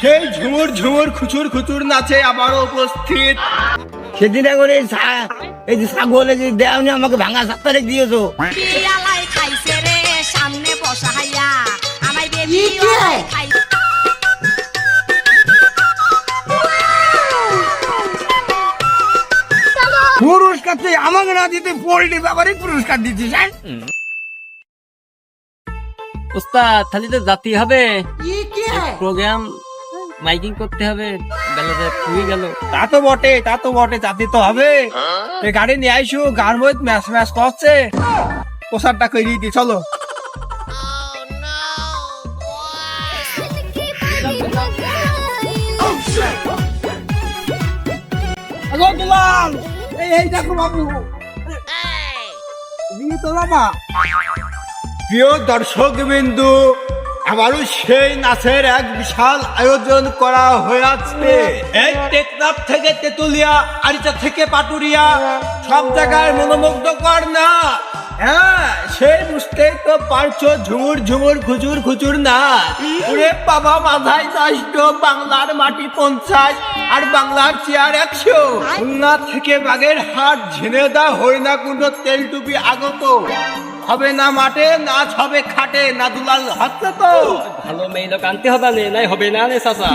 সেই ঝুমুর ঝুমুর খুচুর খুচুর নাচে আবারও উপস্থিত। সেদিন এখন এই যে ছাগল এই যে দেওনি আমাকে ভাঙা সাতটা রেখে দিয়েছো। পিয়ালাই খাইছে রে সামনে বসাইয়া আমায় বেবি খাই পুরস্কার তুই আমাকে না দিতে পোল্ট্রি ব্যাপারে পুরস্কার দিচ্ছিস। হ্যাঁ উস্তাদ খালি তো জাতি হবে প্রোগ্রাম মাইকিং করতে হবে বেলাটা খুবই গেল। তা তো বটে চাতি তো হবে। এই গাড়ি নিয়ে আইসু গান বই ম্যাচ ম্যাচ করছে, প্রসাদটা করে দিই চলো। আগো দুলাল, এই দেখো বাবু, দিয়ে তো বাবা। প্রিয় দর্শক বিন্দু, আবারও সেই নাচের এক বিশাল আয়োজন করা হয়েছে। এই টেকনাফ থেকে তেতুলিয়া, আরিচা থেকে পাটুরিয়া, সব জায়গায় মনোমুগ্ধকর না। হ্যাঁ, সেই বুঝতেই তো পারছো, ঝুমুর ঝুমুর খুচুর খুচুর না। ওরে বাবা, মাথায় 10 বাংলার মাটি 50 আর বাংলার চেয়ার 100। খুলনা থেকে বাগের হাট, ঝিনেদা, হরিণাকুণ্ড, তেলটুপি আগত। হবে না মাঠে, নাচ হবে খাটে, না দুলাল হচ্ছে তো। ভালো মেয়ে লোক আনতে হবে না, নাই হবে না রে চাচা।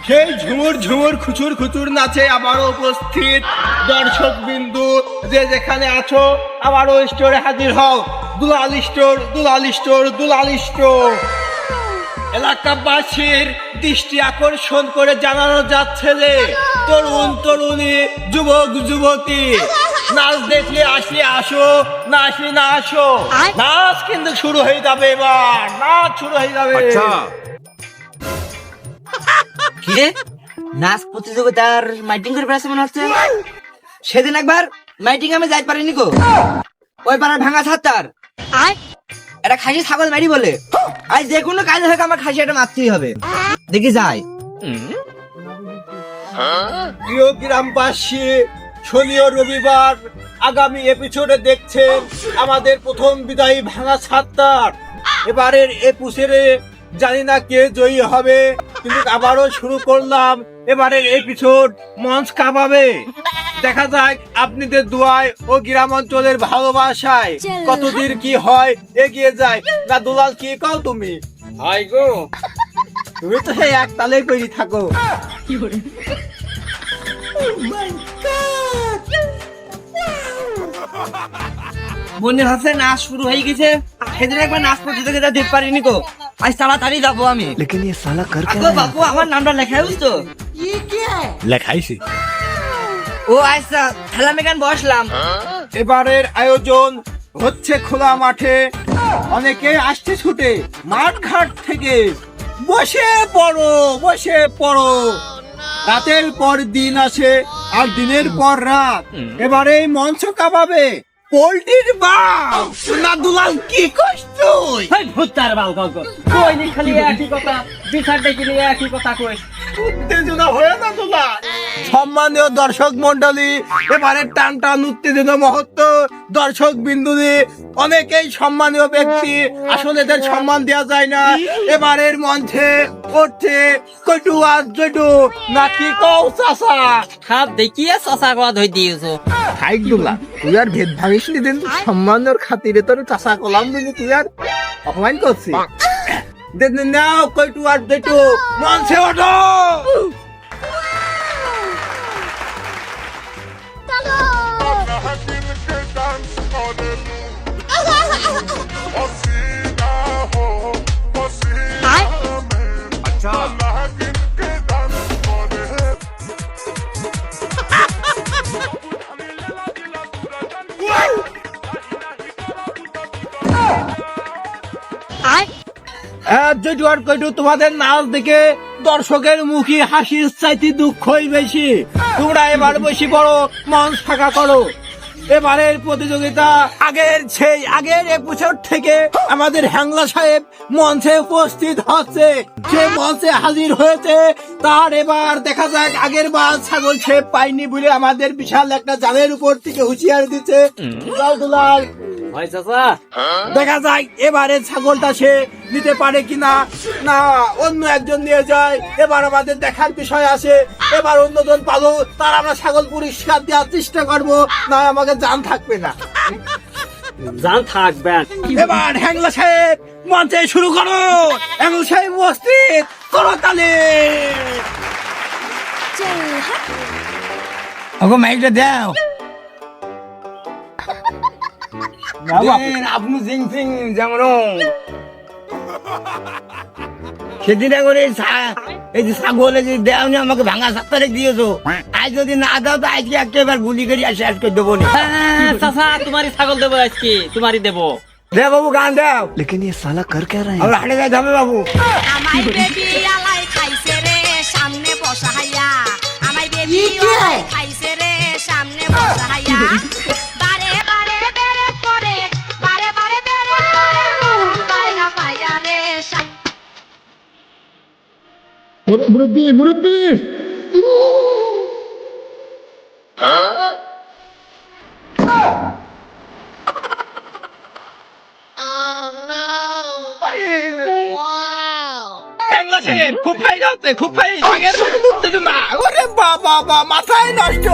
সেই ঝুমুর ঝুমুর খুচুর খুচুর নাচে আবারও উপস্থিত দর্শক বিন্দু, যে যেখানে আছো আবারও স্টোরে হাজির হও। দুলাল স্টোর, দুলাল স্টোর, দুলাল স্টোর। এলাকাবাসীর দৃষ্টি আকর্ষণ করে জানানো যাচ্ছে যে তরুণ তরুণী, যুবক যুবতী, নাচ দেখলে আসলে আসো, না আসলে না আসো। নাচ কিন্তু শুরু হয়ে যাবে, এবার নাচ শুরু হয়ে যাবে। কি রে, নাচ প্রতিযোগিতার মাইটিং করে ফেলেছে মনে হচ্ছে। সেদিন একবার মাইটিং আমি যাই পারিনি গো, ওই পাড়ার ভাঙা ছাত্তার এটা খাসি ছাগল মারি বলে। আজ যে কোনো কাজে হোক আমার খাসি এটা মারতেই হবে, দেখি যাই। প্রিয় গ্রামবাসী, শনি ও রবিবার আগামী এপিসোডে দেখছেন আমাদের প্রথম বিদায়ী ভাঙা ছাত্তার। এবারের এপিসোডে জানি না কে জয়ী হবে, কিন্তু আবারও শুরু করলাম এবারের এপিসোড। মঞ্চ কাঁপাবে, দেখা যাক আপনাদের দোয়ায় ও গ্রাম অঞ্চলের ভালোবাসায় কতদূর কি হয়, এগিয়ে যায় না। দুলাল, কি কও তুমি? হাই গো, তুমি তো সেই এক তালে করি থাকো। মনে হচ্ছে নাচ শুরু হয়ে গেছে। সেদিন একবার নাচ প্রতিযোগিতা দেখতে পারিনি গো, আজ তাড়াতাড়ি যাবো আমি। আগো বাবু, আমার নামটা লেখাই বুঝতো? লেখাইছি। ও আচ্ছা, খেলা মেগান বসলাম। এবারের আয়োজন হচ্ছে খোলা মাঠে, অনেকে আসছে ছুটে মাঠ ঘাট থেকে। বসে পড়ো, বসে পড়ো। রাতের পর দিন আসে আর দিনের পর রাত। এবারে এই মঞ্চ কাঁপাবে পোল্ট্রির বাপ। না দুলাল, কি কষ্ট? হাই ভূতার বাল গগ কই নি, খালি একই কথা, বিচার দেখি নি একই কথা কই। উত্তেজনা হয়ে না দুলাল। সম্মানীয় দর্শক মন্ডলী, এবারে টান টান উত্তেজনা মুহূর্ত। দর্শক বিন্দুতে অনেকেই সম্মানীয় ব্যক্তি, আসলে এদের সম্মান দেওয়া যায় না। এবারের মঞ্চে উঠছে কটু আর জটু, নাকি কও চাচা? খাপ দেখিয়ে চাচা কথা ধই দিয়েছো। খাইক দুলা, তুই আর ভেদ ভাঙিস নি, দিন সম্মানের খাতিরে তোর চাচা কলাম দিলি, তুই আর অপমান করছিস। নাও কটু আর জটু, মঞ্চে ওঠো। জটু আর কটু, তোমাদের নাচ দেখে দর্শকের মুখে হাসির চাইতে দুঃখই বেশি। তোমরা এবার বেশি বড় মঞ্চ ফাঁকা করো। এবারের প্রতিযোগিতা আগের এপিসোড থেকে আমাদের হ্যাংলা সাহেব মঞ্চে উপস্থিত হচ্ছে। সে মঞ্চে হাজির হয়েছে, তার এবার দেখা যাক। আগের বার ছাগল সে পাইনি বলে আমাদের বিশাল একটা জালের উপর থেকে হুঁশিয়ার দিচ্ছে। দুলাল, ভাই চাচা দেখা যায় এবারে ছাগলটা সে নিতে পারে কিনা, না অন্য একজন নিয়ে যায়। এবার আমাদের দেখার বিষয় আছে, এবার অন্যজন পালো তার আমরা ছাগল পরিষ্কার দেওয়ার চেষ্টা করবো, না আমাকে জান থাকবে না। জান থাকবেন। এবার হ্যাংলা সাহেব মঞ্চে শুরু করো। হ্যাংলা সাহেব উপস্থিত করো তালে। ওগো মাইকটা দাও। আপনি জিং সিং যেমন সেদিন করে এই যে ছাগল এই যে দেওনি আমাকে ভাঙা সাপ্তাহে দিয়েছো, আজ যদি না দাও তো আজকে একেবারে গুলি করে শেষ করে দেবো না। চাচা তোমারই ছাগল দেবো আজকে, তোমারই দেবো। দে বাবু গান দাও। लेकिन ये साला कर क्या रहे हैं? আমরা হাটে যাবে বাবু। আমায় বেবি আলাই খাইছে রে সামনে বসাইয়া, আমায় বেবি আলাই খাইছে রে সামনে বসাইয়া, বারে বারে বেরে করে, বারে বারে বেরে করে, বারে না পাইয়া রে মুরব্বী মুরব্বী খুব ফাই যাচ্ছে, খুব ফাই মাথায় নষ্ট,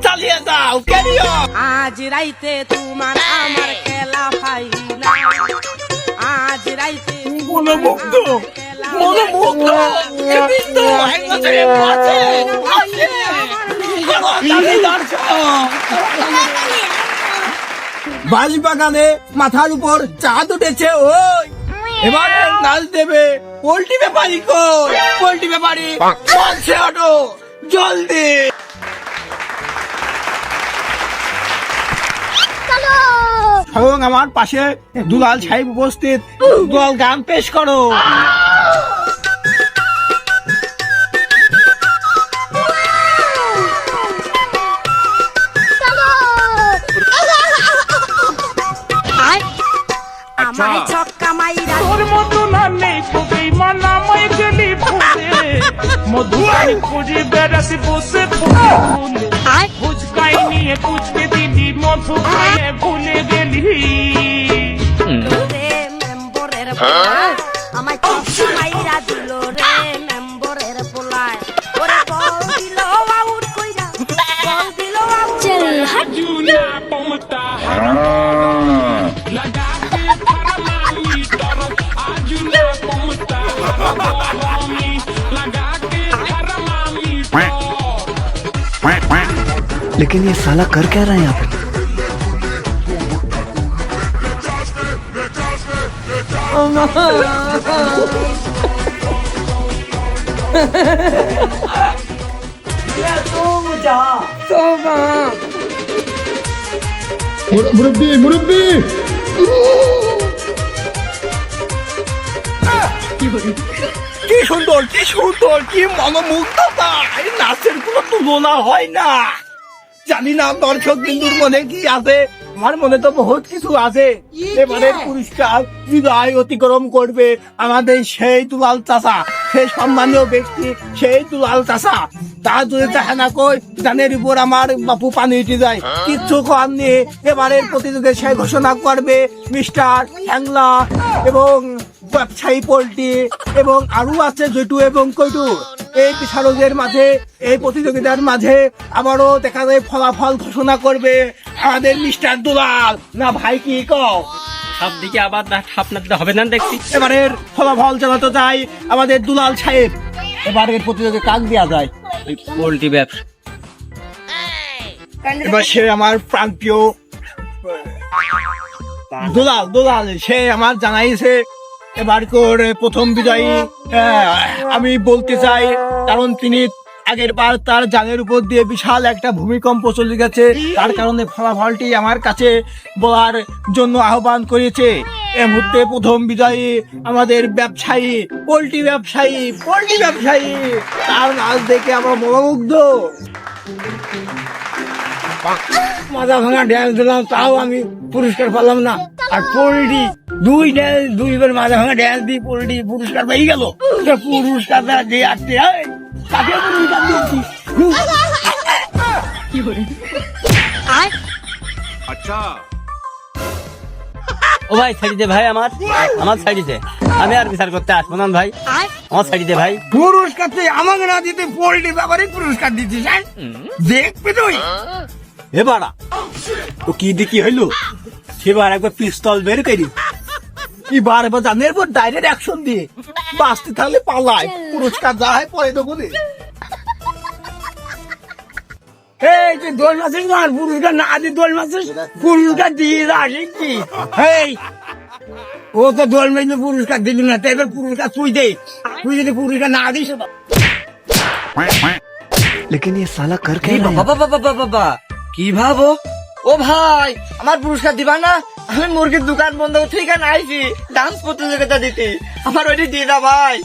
চালিয়ে যাও ক্যারিও। আজ রাইতে তোমার আমার খেলা ফাইনা, আজ রাইতে মনোমুগ্ধ মনোমুগ্ধ বাড়ি বাগানে মাথার উপর চাঁদ উঠেছে, ওই এবারে নাচ দেবে পোল্ট্রি ব্যাপারী। কই পোল্ট্রি ব্যাপারী মঞ্চে ওঠো জলদি। এবং আমার পাশে দুলাল সাহেব উপস্থিত, দুলাল গান পেশ করো। আমায় ছক্কা মাইরা তোর মতো না নেই খুবই মানামাই গেলি ফুলে মধুরানি খুঁজে বেড়াতে বসে ফুলে ফুলে ফুচকাই নিয়ে পুচকে দিদি মধু খাইয়ে ভুলে গেলি রে মেম্বরের পোলায়, আমায় ছক্কা মাইরা দিল রে মেম্বরের পোলায়, ওরে বল দিল আউট কইরা, বল দিল আউট। জুনা পমতা লাগা के फरमानी तरफ आजुना पमता हमी लगा के फरमानी लेकिन ये साला कर क्या रहे हैं यहाँ पे? মুরব্বী মুরব্বী কি সুন্দর কি সুন্দর, কি মনোমুগ্ধতা, এই নাচের কোনো তুলনা হয় না। জানি না দর্শক বিন্দুর মনে কি আছে, আমার মনে তো বহুত কিছু আছে। এবারে পুরস্কার বিদায় অতিক্রম করবে আমাদের সেই দুলাল চাচা, সেই সম্মানীয় ব্যক্তি, সেই দুলাল চাচা। তা যদি চাহে না কই জানের উপর আমার বাপু পানি উঠে যায়, কিচ্ছু করার নেই। এবারের প্রতিযোগিতা সে ঘোষণা করবে মিস্টার হ্যাংলা এবং ব্যবসায়ী পোল্ট্রি এবং আরো আছে জটু এবং কইটু। এই বিচারকদের মাঝে, এই প্রতিযোগিতার মাঝে আবারও দেখা যায় ফলাফল ঘোষণা করবে আমাদের মিস্টার দুলাল। না ভাই কি কও? সব দিকে আবার আপনার হবে না দেখছি। এবারের ফলাফল জানাতে চাই আমাদের দুলাল সাহেব। এবারের প্রতিযোগিতা কাক দেওয়া যায়? পোল্ট্রি ব্যবসা। এবার সে আমার প্রান্তীয় দুলাল, দুলাল সে আমার জানাইছে এবার করে প্রথম বিজয়ী আমি বলতে চাই, কারণ তিনি আগের বার তার জানের উপর দিয়ে বিশাল একটা ভূমিকম্প চলে গেছে, তার কারণে ফলাফলটি আমার কাছে বলার জন্য আহ্বান করেছে। এই মুহূর্তে প্রথম বিজয়ী আমাদের ব্যবসায়ী, পোল্ট্রি ব্যবসায়ী, পোল্ট্রি ব্যবসায়ী, তার নাচ দেখে আমরা মনোমুগ্ধ। মাজা ভাঙা ড্যান্স দিলাম, তাও আমি পুরস্কার পেলাম না। আর পোল্ট্রি দুইবার মাজা ভাঙা ড্যান্স দিয়ে পোল্ট্রি পুরস্কার পেয়ে গেল। পুরস্কারটা দিয়ে আসতে হয় তাকে পুরস্কার দিচ্ছি। ও ভাই ছাড়ি দে ভাই, আমার ছাড়ি দে, আমি আর বিচার করতে আসবো না ভাই, আমার ছাড়ি দে ভাই। পুরস্কার তুই আমাকে না দিতে পোল্ট্রি ব্যাপারে পুরস্কার দিচ্ছিস, হ্যাঁ? দেখবি তুই এবারা তো কি দেখি হইলো, সেবার একবার পিস্তল বের করি, এবার এবার জানের পর ডাইরেক্ট অ্যাকশন দিয়ে বাঁচতে থাকলে পালায়, পুরস্কার যা হয় পরে দেবো রে। এই যে দোল মাসের না পুরস্কার না দিয়ে দোল মাসের পুরস্কার দিয়ে আসে কি, এই ও তো দোল মাসে পুরস্কার দিল না, তাই এবার পুরস্কার তুই দে, তুই যদি পুরস্কার না দিস বাবা কি ভাবো? ও ভাই, আমার পুরস্কার দিবা না? আমি মুরগির দোকান বন্ধ থেকে আইছি ডান্স প্রতিযোগিতা দিতে, আমার ওইটি দিয়ে দাও ভাই।